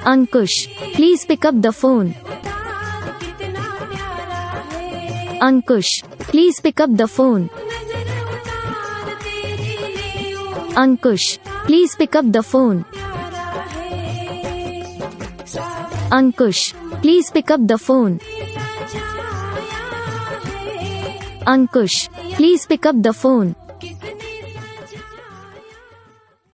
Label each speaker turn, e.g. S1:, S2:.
S1: Ankush, please pick up the phone. Ankush, please pick up the phone. Ankush, please pick up the phone. Ankush, please pick up the phone. Ankush, please pick up the phone.